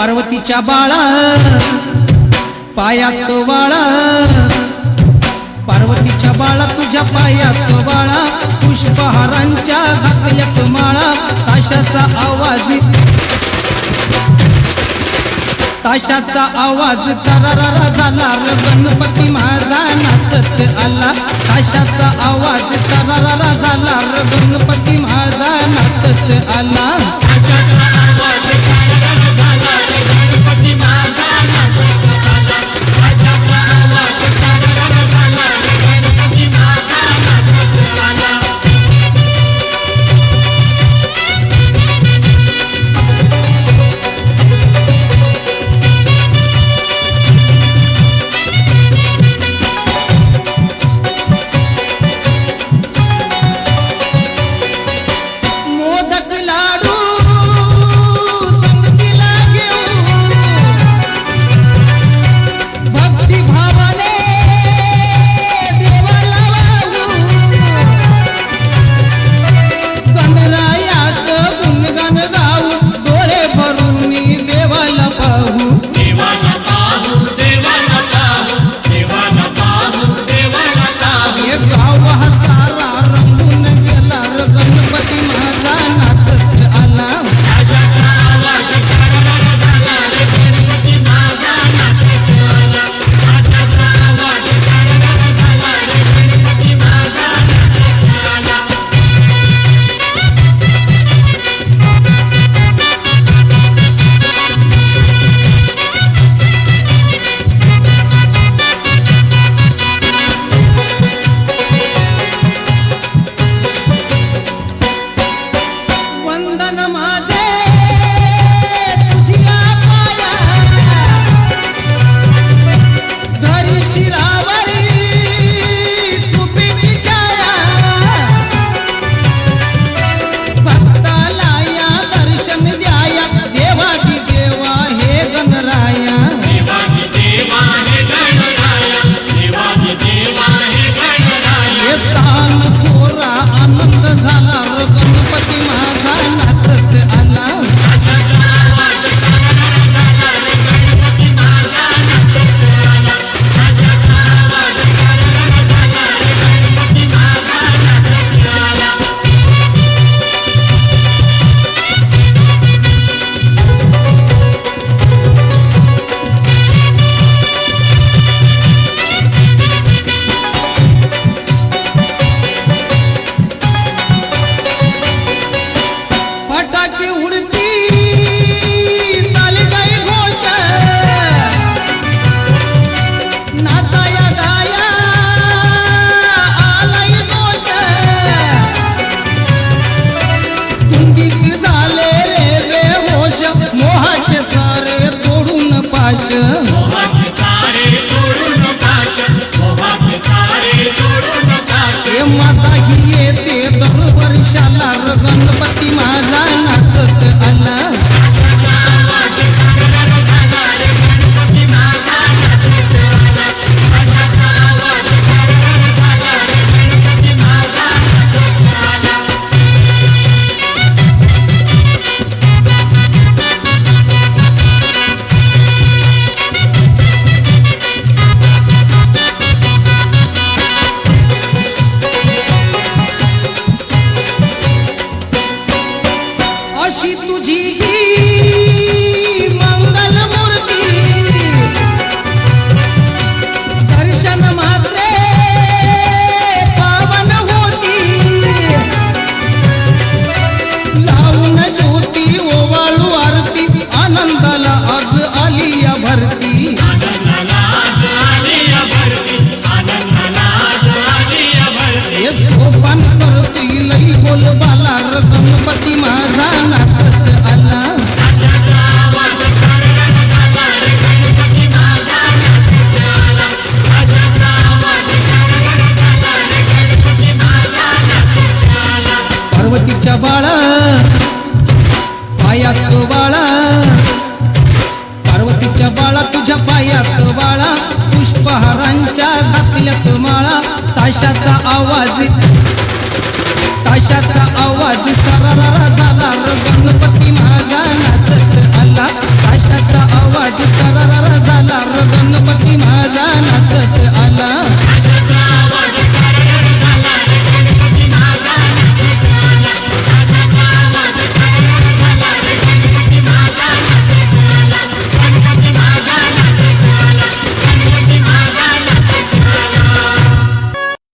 पार्वतीच्या बाळा पायात बाळा, पार्वतीच्या बाळा तुझ्या पायात बाळा, पुष्पहारांच्या घातल्यात माळा, ताशाचा आवाज तरारा झाला र गणपती माझा नाचत आला, ताशाचा आवाज तरारा झाला र गणपती माझा नाचत आला, ताशाचा आवाज तरारा झाला र गणपती माझा नाचत आला, ताशाचा आवाज तरारा झाला र गणपती माझा नाचत आला। गणपती माझा नाचत आला, अशी तुझी ही मंगल मूर्ती दर्शन मात्रे पावन होती, लावून ज्योती ओवाळू आरती, आनंदाला आज आली या भरती, हे सोपान करती लई बोल बाला र गणपती माझा नाचत आला, पार्वतीच्या बाळा पायात बाळा, पार्वतीच्या बाळा तुझ्या पायात बाळा, पुष्पहारांच्या घातल्यात माळा, ताशाचा आवाज तरारा झाला र गणपती माझा नाचत आला, ताशाचा आवाज तरारा झाला र गणपती माझा नाचत